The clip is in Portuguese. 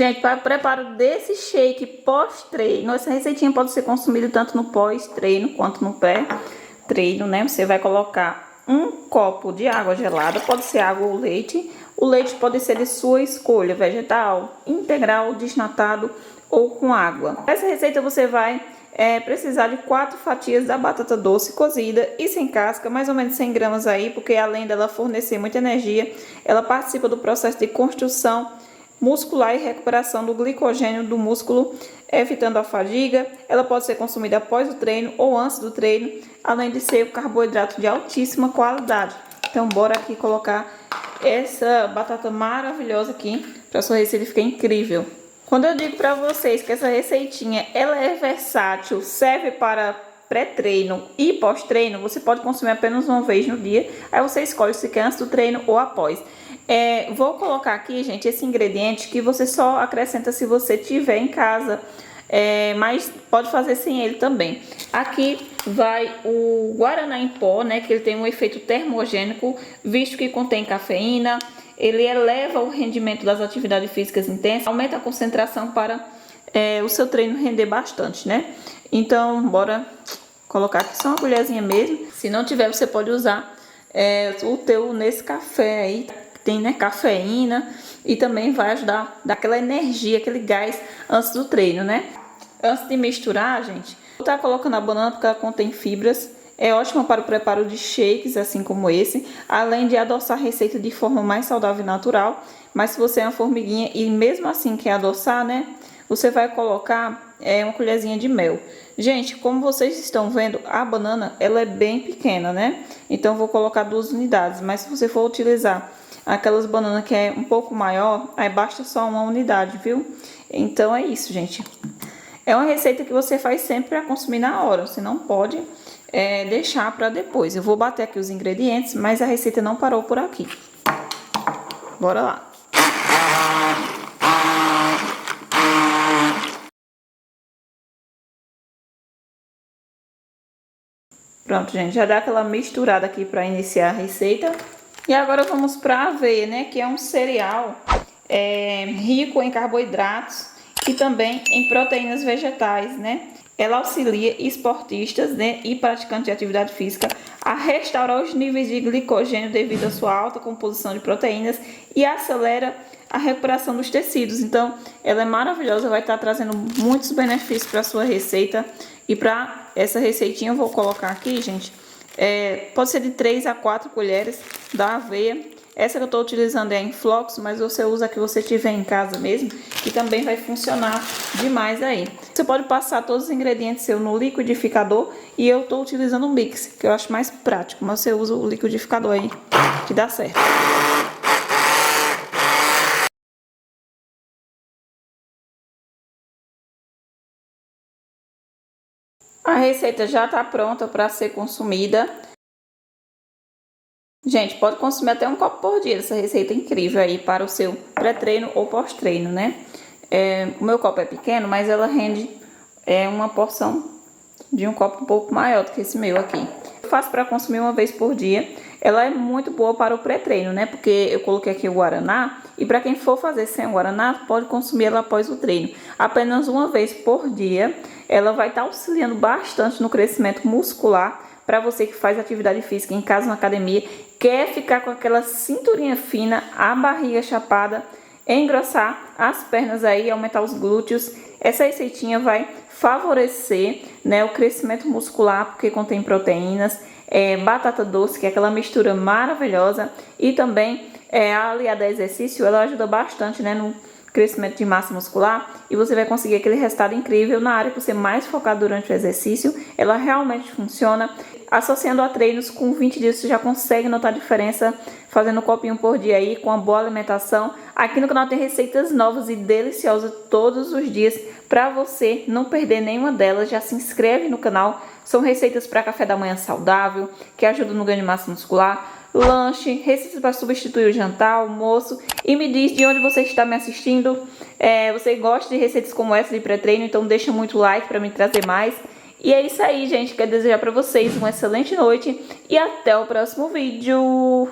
Gente, para o preparo desse shake pós-treino, essa receitinha pode ser consumida tanto no pós-treino quanto no pré-treino, né? Você vai colocar um copo de água gelada, pode ser água ou leite. O leite pode ser de sua escolha, vegetal, integral, desnatado ou com água. Essa receita você vai precisar de 4 fatias da batata doce cozida e sem casca, mais ou menos 100 gramas aí, porque além dela fornecer muita energia, ela participa do processo de construção muscular e recuperação do glicogênio do músculo, evitando a fadiga. Ela pode ser consumida após o treino ou antes do treino, além de ser um carboidrato de altíssima qualidade. Então bora aqui colocar essa batata maravilhosa aqui para sua receita ficar incrível. Quando eu digo para vocês que essa receitinha ela é versátil, serve para pré-treino e pós-treino, você pode consumir apenas uma vez no dia. Aí você escolhe se quer antes do treino ou após. Vou colocar aqui, gente, esse ingrediente que você só acrescenta se você tiver em casa, mas pode fazer sem ele também. Aqui vai o guaraná em pó, né, que ele tem um efeito termogênico, visto que contém cafeína. Ele eleva o rendimento das atividades físicas intensas, aumenta a concentração para o seu treino render bastante, né? Então, bora colocar aqui só uma colherzinha mesmo. Se não tiver, você pode usar o teu Nescafé aí, tem, né, cafeína, e também vai ajudar a dar aquela energia, aquele gás antes do treino, né? Antes de misturar, gente, vou estar colocando a banana porque ela contém fibras. É ótima para o preparo de shakes, assim como esse, além de adoçar a receita de forma mais saudável e natural. Mas se você é uma formiguinha e mesmo assim quer adoçar, né, você vai colocar uma colherzinha de mel. Gente, como vocês estão vendo, a banana ela é bem pequena, né? Então vou colocar 2 unidades, mas se você for utilizar aquelas bananas que é um pouco maior, aí basta só uma unidade, viu? Então é isso, gente. É uma receita que você faz sempre para consumir na hora, você não pode deixar para depois. Eu vou bater aqui os ingredientes, mas a receita não parou por aqui. Bora lá. Pronto, gente, já dá aquela misturada aqui para iniciar a receita. E agora vamos para a aveia, né, que é um cereal rico em carboidratos e também em proteínas vegetais, né? Ela auxilia esportistas, né, e praticantes de atividade física a restaurar os níveis de glicogênio devido à sua alta composição de proteínas e acelera a recuperação dos tecidos. Então, ela é maravilhosa, vai estar trazendo muitos benefícios para a sua receita. E para essa receitinha eu vou colocar aqui, gente, pode ser de 3 a 4 colheres da aveia. Essa que eu estou utilizando é em flocos, mas você usa a que você tiver em casa mesmo, que também vai funcionar demais aí. Você pode passar todos os ingredientes seu no liquidificador e eu estou utilizando um mix, que eu acho mais prático, mas você usa o liquidificador aí, que dá certo. A receita já está pronta para ser consumida. Gente, pode consumir até um copo por dia. Essa receita é incrível aí para o seu pré-treino ou pós-treino, né? O meu copo é pequeno, mas ela rende uma porção de um copo um pouco maior do que esse meu aqui. Eu faço para consumir uma vez por dia. Ela é muito boa para o pré-treino, né? Porque eu coloquei aqui o guaraná. E para quem for fazer sem o guaraná, pode consumir ela após o treino. Apenas uma vez por dia. Ela vai estar auxiliando bastante no crescimento muscular. Para você que faz atividade física em casa, na academia, quer ficar com aquela cinturinha fina, a barriga chapada, engrossar as pernas aí, aumentar os glúteos. Essa receitinha vai favorecer, né, o crescimento muscular, porque contém proteínas, batata doce, que é aquela mistura maravilhosa, e também aliada a exercício, ela ajuda bastante, né, no crescimento de massa muscular, e você vai conseguir aquele resultado incrível na área que você mais focar durante o exercício. Ela realmente funciona. Associando a treinos, com 20 dias você já consegue notar a diferença fazendo um copinho por dia aí, com uma boa alimentação. Aqui no canal tem receitas novas e deliciosas todos os dias para você não perder nenhuma delas. Já se inscreve no canal. São receitas para café da manhã saudável, que ajudam no ganho de massa muscular, lanche, receitas para substituir o jantar, almoço. E me diz de onde você está me assistindo. Você gosta de receitas como essa de pré-treino, então deixa muito like para me trazer mais. E é isso aí, gente. Quero desejar para vocês uma excelente noite e até o próximo vídeo.